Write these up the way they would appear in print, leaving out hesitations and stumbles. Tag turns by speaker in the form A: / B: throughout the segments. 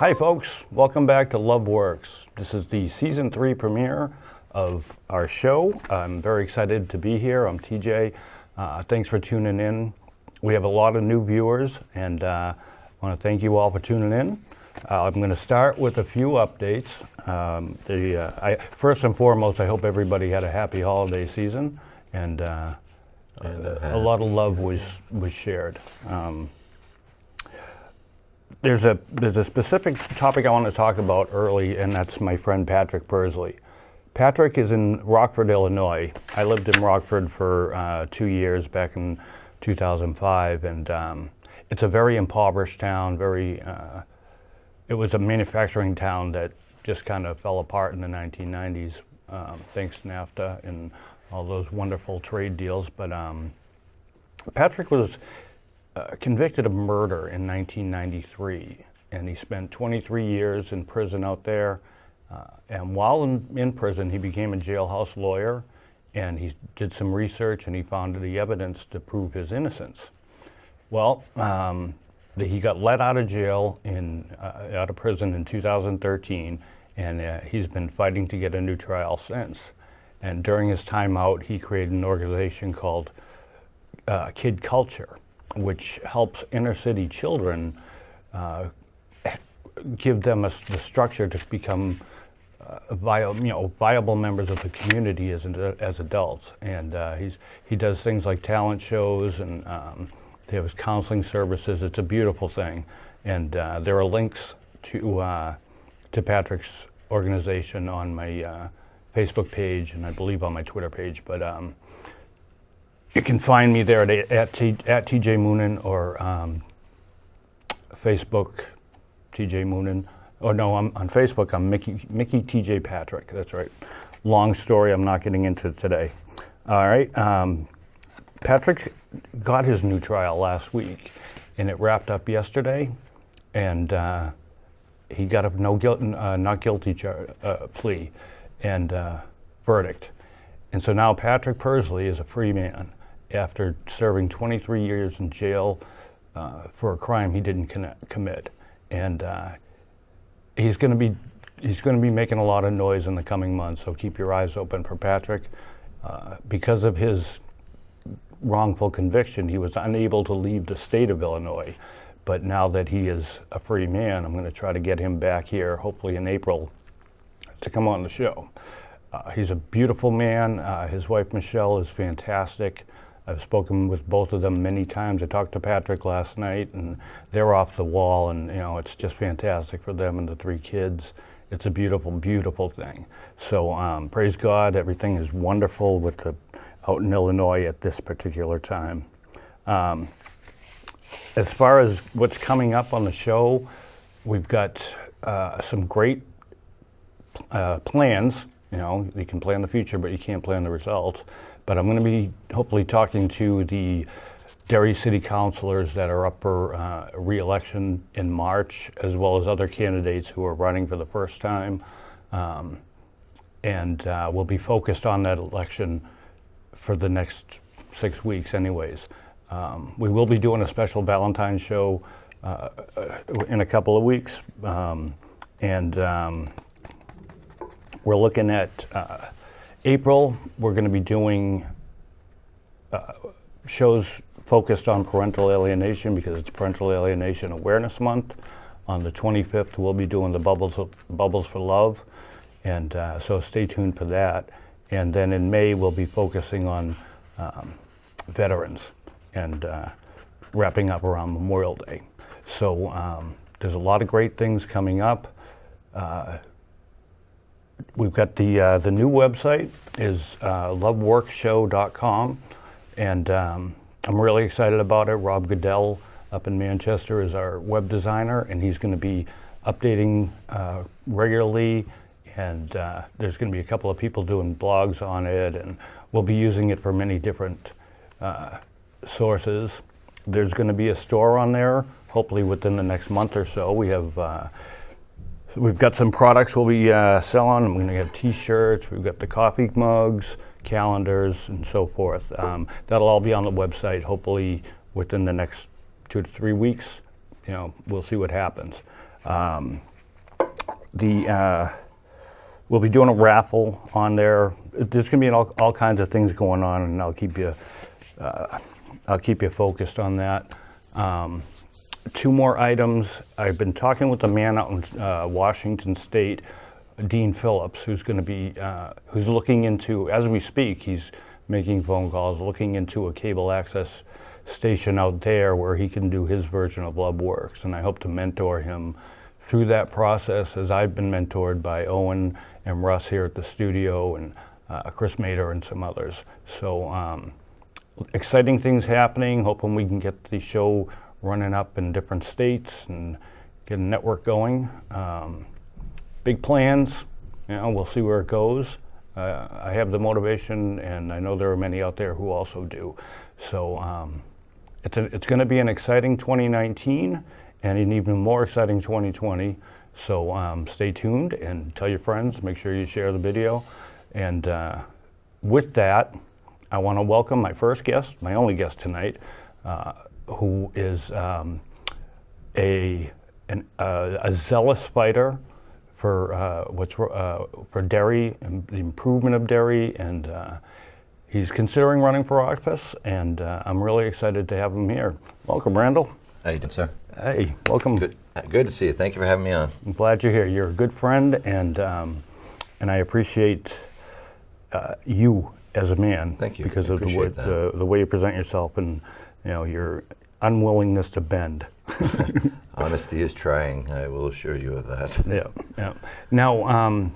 A: Hi folks, welcome back to Love Works. This is the season 3 premiere of our show. I'm very excited to be here. I'm TJ. Thanks for tuning in. We have a lot of new viewers and I want to thank you all for tuning in. I'm going to start with a few updates. First and foremost, I hope everybody had a happy holiday season and a lot of love was shared. There's a specific topic I want to talk about early, and that's my friend Patrick Persley. Patrick is in Rockford, Illinois. I lived in Rockford for 2 years back in 2005, and it's a very impoverished town. It was a manufacturing town that just kind of fell apart in the 1990s, thanks to NAFTA and all those wonderful trade deals. But Patrick was convicted of murder in 1993, and he spent 23 years in prison out there. And while in prison, he became a jailhouse lawyer, and he did some research, and he found the evidence to prove his innocence. Well, he got let out of jail, out of prison in 2013, and he's been fighting to get a new trial since. And during his time out, he created an organization called Kid Culture, which helps inner city children, give them the structure to become viable members of the community as adults. And he does things like talent shows, and they have counseling services. It's a beautiful thing. And there are links to Patrick's organization on my Facebook page, and I believe on my Twitter page. But you can find me there at TJ Moonen, or Facebook TJ Moonen. Oh no, I'm on Facebook. I'm Mickey TJ Patrick. That's right. Long story. I'm not getting into it today. All right. Patrick got his new trial last week, and it wrapped up yesterday, and he got a not guilty plea and verdict. And so now Patrick Persley is a free man after serving 23 years in jail for a crime he didn't commit. And he's going to be making a lot of noise in the coming months, so keep your eyes open for Patrick. Because of his wrongful conviction, he was unable to leave the state of Illinois. But now that he is a free man, I'm going to try to get him back here, hopefully in April, to come on the show. He's a beautiful man. His wife, Michelle, is fantastic. I've spoken with both of them many times. I talked to Patrick last night, and they're off the wall, and it's just fantastic for them and the 3 kids. It's a beautiful, beautiful thing. So praise God, everything is wonderful out in Illinois at this particular time. As far as what's coming up on the show, we've got some great plans. You can plan the future, but you can't plan the results. But I'm going to be hopefully talking to the Derry City Councilors that are up for re-election in March, as well as other candidates who are running for the first time. And we'll be focused on that election for the next 6 weeks anyways. We will be doing a special Valentine's show in a couple of weeks. We're looking at April. We're going to be doing shows focused on parental alienation because it's Parental Alienation Awareness Month. On the 25th, we'll be doing the Bubbles for Love, and so stay tuned for that. And then in May, we'll be focusing on veterans and wrapping up around Memorial Day. So there's a lot of great things coming up. We've got the new website is loveworkshow.com, and I'm really excited about it. Rob Goodell up in Manchester is our web designer, and he's going to be updating regularly, and there's going to be a couple of people doing blogs on it, and we'll be using it for many different sources. There's going to be a store on there, hopefully within the next month or so. We've got some products we'll be selling. I'm going to have t-shirts, we've got the coffee mugs, calendars, and so forth. That'll all be on the website, hopefully within the next 2 to 3 weeks. We'll see what happens. we'll be doing a raffle on there. There's going to be all kinds of things going on, and I'll keep you focused on that. 2 more items. I've been talking with a man out in Washington State, Dean Phillips, who's going to be who's looking into, as we speak, he's making phone calls, looking into a cable access station out there where he can do his version of Love Works, and I hope to mentor him through that process, as I've been mentored by Owen and Russ here at the studio, and Chris Mader and some others. So exciting things happening, hoping we can get the show running up in different states and get a network going. Big plans, we'll see where it goes. I have the motivation, and I know there are many out there who also do. So it's going to be an exciting 2019 and an even more exciting 2020. So stay tuned and tell your friends. Make sure you share the video. And with that, I want to welcome my first guest, my only guest tonight, who is a zealous fighter for Derry and the improvement of Derry, and he's considering running for office, and I'm really excited to have him here. Welcome, Randall.
B: How you doing, sir?
A: Hey, welcome.
B: Good to see you. Thank you for having me on.
A: I'm glad you're here. You're a good friend, and I appreciate you as a man.
B: Thank you.
A: Because of the way you present yourself, and your unwillingness to bend.
B: Honesty is trying. I will assure you of that.
A: Yeah. Now,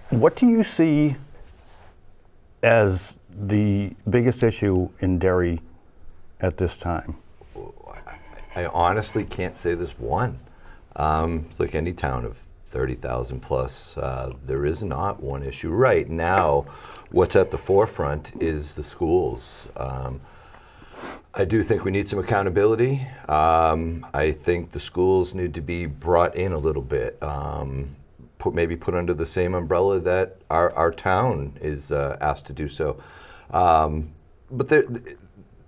A: what do you see as the biggest issue in Derry at this time?
B: I honestly can't say there's one. Like any town of 30,000 plus, there is not one issue. Right now, what's at the forefront is the schools. I do think we need some accountability. I think the schools need to be brought in a little bit, maybe put under the same umbrella that our town is asked to do so. But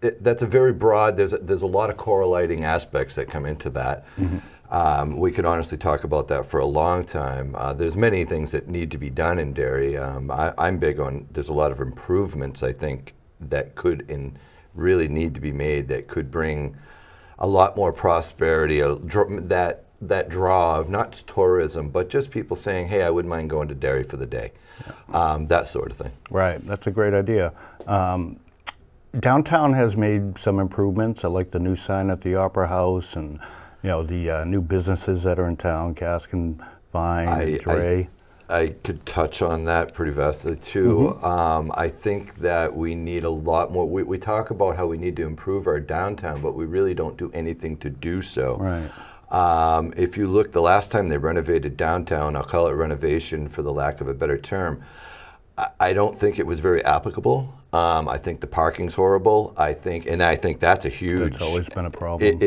B: that's a very broad, there's a lot of correlating aspects that come into that. Mm-hmm. We could honestly talk about that for a long time. There's many things that need to be done in Derry. I'm big on, there's a lot of improvements, I think, that really need to be made, that could bring a lot more prosperity, that draw of not tourism, but just people saying, hey, I wouldn't mind going to Derry for the day. Yeah. That sort of thing.
A: Right, that's a great idea. Downtown has made some improvements. I like the new sign at the Opera House, and the new businesses that are in town, Cask and Vine, Dre.
B: I could touch on that pretty vastly too.
A: Mm-hmm.
B: I think that we need a lot more. We talk about how we need to improve our downtown, but we really don't do anything to do so.
A: Right.
B: If you look, the last time they renovated downtown, I'll call it renovation for the lack of a better term, I don't think it was very applicable. I think the parking's horrible. I think that's a huge.
A: That's always been a problem.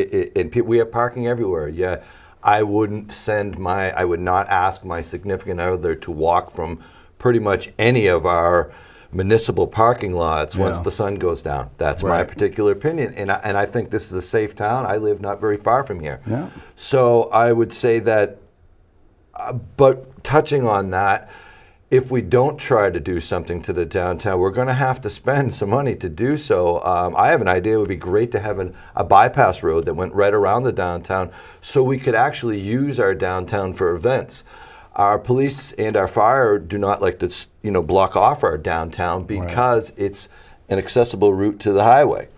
B: We have parking everywhere. Yeah. I would not ask my significant other to walk from pretty much any of our municipal parking lots once the sun goes down. That's my particular opinion. And I think this is a safe town. I live not very far from here.
A: Yeah.
B: So I would say that, but touching on that, if we don't try to do something to the downtown, we're going to have to spend some money to do so. I have an idea. It would be great to have a bypass road that went right around the downtown, so we could actually use our downtown for events. Our police and our fire do not like to, block off our downtown because it's an accessible route to the highway.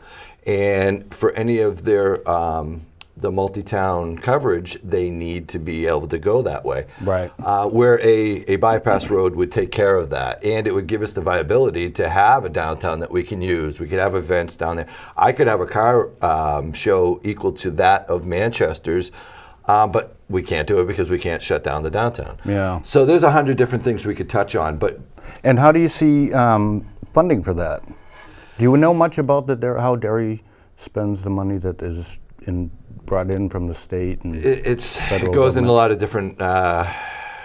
B: And for any of their the multi-town coverage, they need to be able to go that way.
A: Right.
B: Where a bypass road would take care of that, and it would give us the viability to have a downtown that we can use. We could have events down there. I could have a car show equal to that of Manchester's, but we can't do it because we can't shut down the downtown.
A: Yeah.
B: So there's 100 different things we could touch on, but.
A: And how do you see funding for that? Do you know much about how Derry spends the money that is brought in from the state and
B: it goes in a lot of different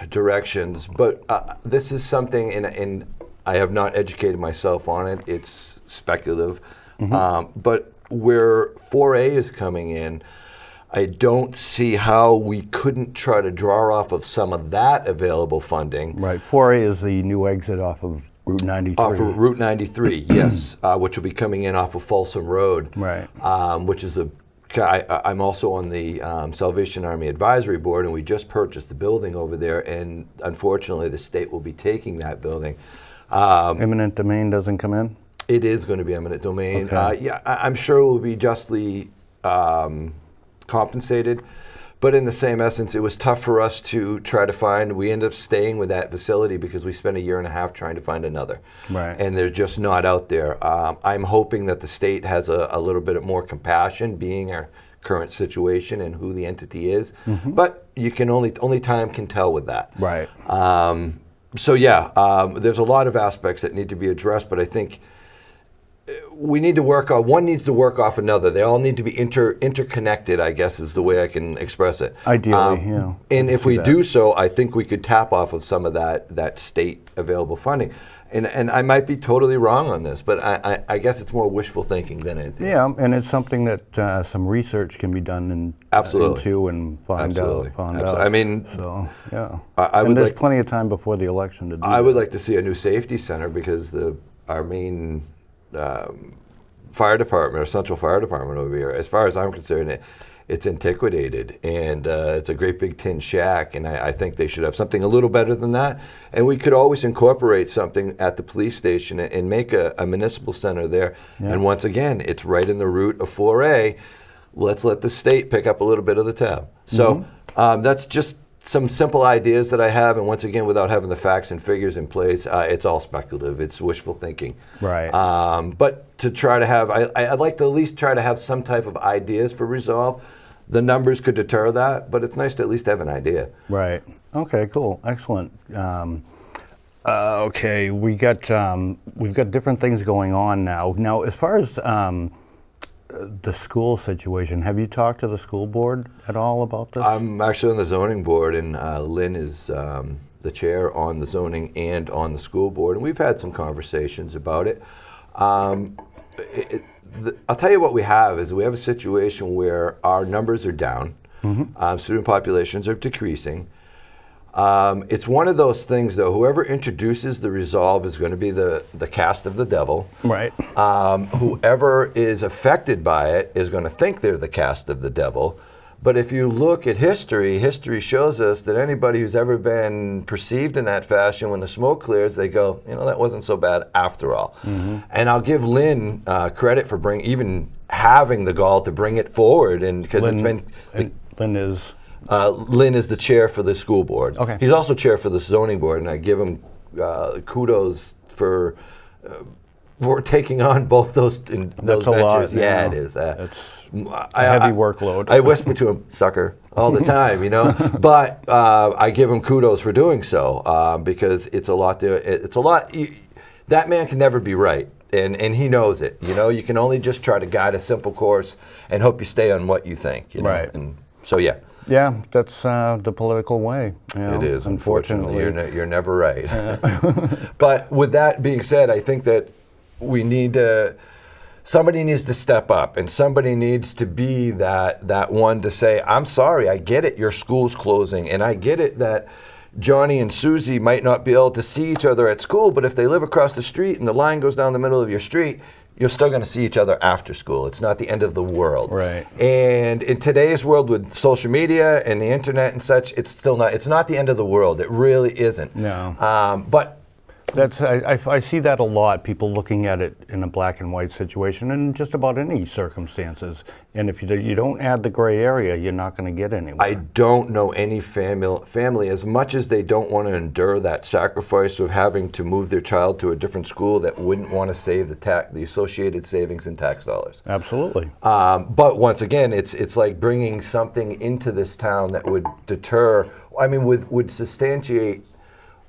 B: directions, but this is something, and I have not educated myself on it. It's speculative, but where 4A is coming in, I don't see how we couldn't try to draw off of some of that available funding.
A: Right. 4A is the new exit off of Route 93.
B: Off of Route 93, yes, which will be coming in off of Folsom Road.
A: Right.
B: Which is I'm also on the Salvation Army Advisory Board, and we just purchased the building over there, and unfortunately the state will be taking that building.
A: Eminent domain doesn't come in?
B: It is going to be eminent domain.
A: Okay.
B: Yeah, I'm sure it will be justly compensated, but in the same essence, it was tough for us to try to find. We ended up staying with that facility because we spent a year and a half trying to find another.
A: Right.
B: And they're just not out there. I'm hoping that the state has a little bit more compassion, being our current situation and who the entity is. But you can only time can tell with that.
A: Right.
B: So yeah, there's a lot of aspects that need to be addressed, but I think we need to work on, one needs to work off another. They all need to be interconnected, I guess is the way I can express it.
A: Ideally, yeah.
B: And if we do so, I think we could tap off of some of that state available funding. And I might be totally wrong on this, but I guess it's more wishful thinking than anything.
A: Yeah, and it's something that some research can be done into and find out.
B: I mean,
A: so yeah.
B: And
A: there's plenty of time before the election to do
B: I would like to see a new safety center because our main fire department, or central fire department over here, as far as I'm concerned, it's antiquated, and it's a great big tin shack, and I think they should have something a little better than that. And we could always incorporate something at the police station and make a municipal center there. Yeah. And once again, it's right in the route of 4A. Let's let the state pick up a little bit of the tab. So that's just some simple ideas that I have, and once again, without having the facts and figures in place, it's all speculative. It's wishful thinking.
A: Right.
B: But to try to have, I'd like to at least try to have some type of ideas for resolve. The numbers could deter that, but it's nice to at least have an idea.
A: Right. Okay. Cool. Excellent. Okay, we've got different things going on now. Now, as far as the school situation, have you talked to the school board at all about this? I'm
B: actually on the zoning board, and Lynn is the chair on the zoning and on the school board, and we've had some conversations about it. I'll tell you what we have is we have a situation where our numbers are down, student populations are decreasing. It's one of those things, though, whoever introduces the resolve is going to be the cast of the devil.
A: Right.
B: Whoever is affected by it is going to think they're the cast of the devil. But if you look at history, history shows us that anybody who's ever been perceived in that fashion, when the smoke clears, they go, that wasn't so bad after all. And I'll give Lynn credit for even having the gall to bring it forward, and because it's been.
A: Lynn is.
B: Lynn is the chair for the school board.
A: Okay.
B: He's also chair for the zoning board, and I give him kudos for taking on both those those
A: That's a
B: ventures.
A: lot.
B: Yeah, it is.
A: It's a heavy workload.
B: I whisper to him, "Sucker," all the time, But I give him kudos for doing so because it's a lot. That man can never be right. And he knows it. You can only just try to guide a simple course and hope you stay on what you think.
A: Right.
B: And so, yeah.
A: Yeah, that's the political way.
B: It is, unfortunately. You're never right. But with that being said, I think that somebody needs to step up, and somebody needs to be that one to say, I'm sorry, I get it, your school's closing, and I get it that Johnny and Susie might not be able to see each other at school, but if they live across the street and the line goes down the middle of your street, you're still going to see each other after school. It's not the end of the world.
A: Right.
B: And in today's world with social media and the internet and such, it's not the end of the world. It really isn't.
A: No.
B: But
A: I see that a lot, people looking at it in a black and white situation in just about any circumstances. And if you don't add the gray area, you're not going to get anywhere.
B: I don't know any family, as much as they don't want to endure that sacrifice of having to move their child to a different school, that wouldn't want to save the associated savings and tax dollars.
A: Absolutely.
B: But once again, it's like bringing something into this town that would would substantiate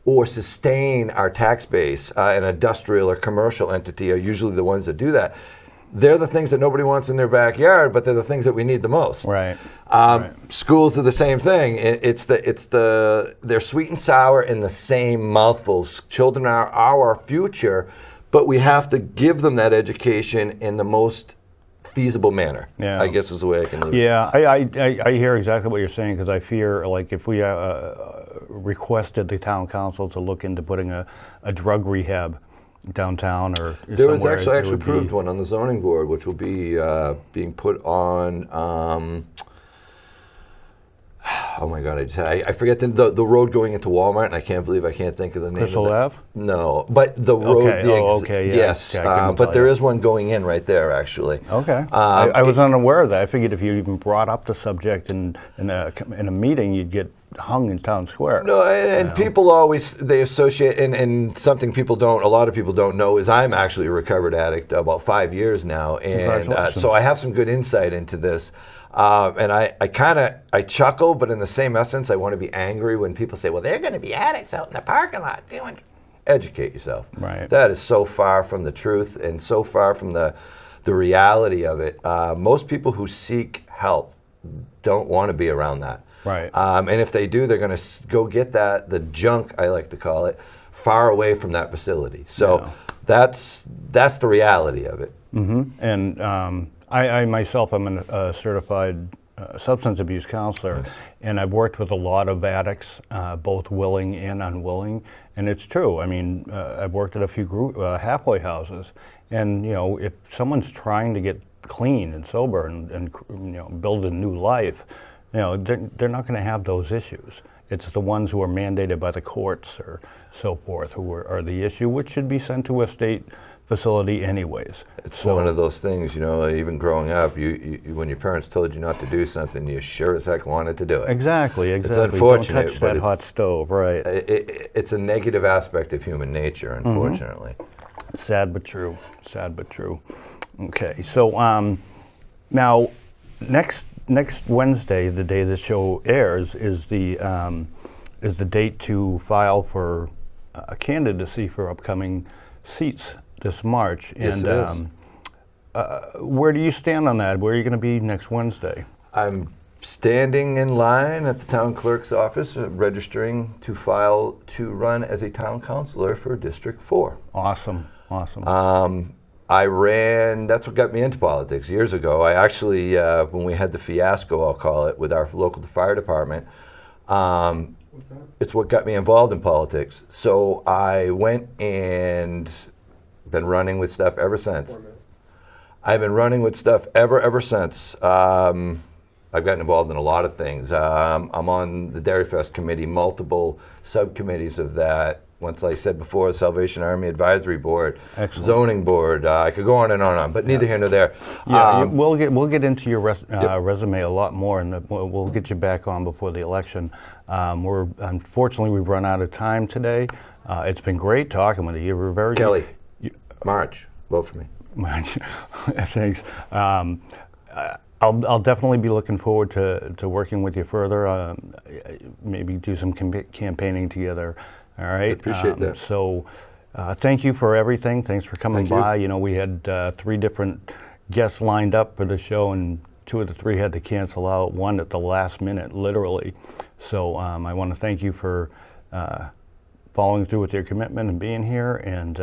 B: or sustain our tax base. An industrial or commercial entity are usually the ones that do that. They're the things that nobody wants in their backyard, but they're the things that we need the most.
A: Right.
B: Schools are the same thing. They're sweet and sour in the same mouthfuls. Children are our future, but we have to give them that education in the most feasible manner.
A: Yeah.
B: I guess is the way I can leave it.
A: Yeah, I hear exactly what you're saying, because I fear, like, if we requested the town council to look into putting a drug rehab downtown or
B: There was
A: somewhere,
B: actually
A: it would be-
B: approved one on the zoning board, which will be being put on. Oh my God! I forget the road going into Walmart, and I can't believe I can't think of the name.
A: Crystal
B: of
A: Ave?
B: No, but the road.
A: Okay. Okay. Yeah.
B: Yes,
A: Yeah, I couldn't
B: but
A: tell
B: there
A: you.
B: is one going in right there, actually.
A: Okay. I was unaware of that. I figured if you even brought up the subject in a meeting, you'd get hung in town square.
B: No, and people always they associate, and something a lot of people don't know is I'm actually a recovered addict about 5 years now, and
A: Congratulations.
B: so I have some good insight into this. And I chuckle, but in the same essence, I want to be angry when people say, "Well, they're going to be addicts out in the parking lot." Educate yourself.
A: Right.
B: That is so far from the truth, and so far from the reality of it. Most people who seek help don't want to be around that.
A: Right.
B: And if they do, they're going to go get the junk, I like to call it, far away from that facility. So that's the reality of it.
A: Mm-hmm. And I myself, I'm a certified substance abuse counselor, and I've worked with a lot of addicts, both willing and unwilling. And it's true. I mean, I've worked at a few halfway houses, and if someone's trying to get clean and sober and build a new life, they're not going to have those issues. It's the ones who are mandated by the courts or so forth who are the issue, which should be sent to a state facility anyways.
B: It's one of those things, even growing up, you when your parents told you not to do something, you sure as heck wanted to do it.
A: Exactly.
B: It's unfortunate.
A: Don't touch that hot stove, right?
B: It's a negative aspect of human nature, unfortunately.
A: Sad but true. Sad but true. Okay, so now next Wednesday, the day the show airs, is the date to file for a candidacy for upcoming seats this March.
B: Yes,
A: and
B: it is.
A: Where do you stand on that? Where are you going to be next Wednesday?
B: I'm standing in line at the town clerk's office, registering to file to run as a town councilor for District 4.
A: Awesome.
B: I ran, that's what got me into politics years ago. I actually, when we had the fiasco, I'll call it, with our local fire department,
C: What's that?
B: it's what got me involved in politics. So I went and been running with stuff ever since.
C: 4 minutes.
B: I've been running with stuff ever since. I've gotten involved in a lot of things. I'm on the Derry Fest committee, multiple subcommittees of that. Once, like I said before, Salvation Army Advisory Board,
A: Excellent.
B: Zoning Board. I could go on and on, but neither here nor there.
A: Yeah, we'll get into your resume a lot more, and we'll get you back on before the election. Unfortunately, we've run out of time today. It's been great talking with you. You were very
B: Kelley, March, vote for me.
A: Thanks. I'll definitely be looking forward to working with you further. Maybe do some campaigning together. All right.
B: I appreciate that.
A: So, thank you for everything. Thanks for coming
B: Thank you.
A: by. We had 3 different guests lined up for the show, and 2 of the 3 had to cancel out. 1 at the last minute, literally. So I want to thank you for following through with your commitment and being here. And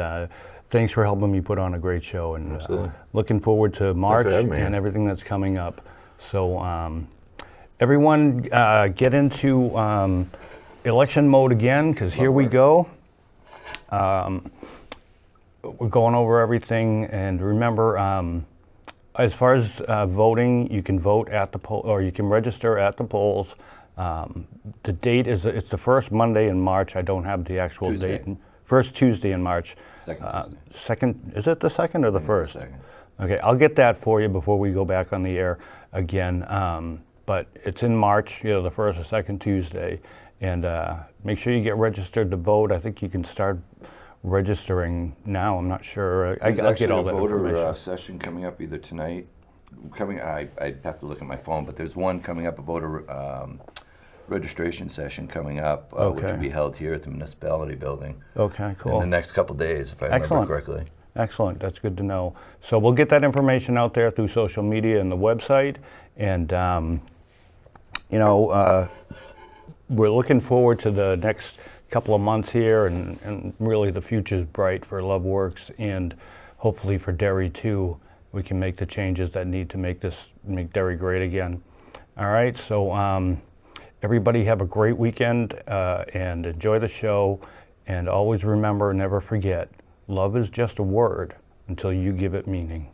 A: thanks for helping me put on a great show. And looking forward to March and everything that's coming up. So everyone, get into election mode again, because here we go. We're going over everything, and remember, as far as voting, you can vote at the poll, or you can register at the polls. The date it's the first Monday in March. I don't have the actual
B: Tuesday.
A: date. First Tuesday in March.
B: Second Tuesday.
A: Second, is it the second or the first?
B: Second.
A: Okay, I'll get that for you before we go back on the air again. But it's in March, the first or second Tuesday. And make sure you get registered to vote. I think you can start registering now. I'm not sure. I'll get all that information.
B: There's actually a voter session coming up either tonight. I'd have to look at my phone, but there's one coming up, a voter registration session coming up, which will be held here at the municipality building.
A: Okay, cool.
B: In the next couple days, if I remember correctly.
A: Excellent. That's good to know. So we'll get that information out there through social media and the website. And, we're looking forward to the next couple of months here, and really the future's bright for LoveWorks and hopefully for Derry too. we can make the changes that need to make Derry great again. All right, so everybody have a great weekend and enjoy the show. And always remember, never forget, love is just a word until you give it meaning.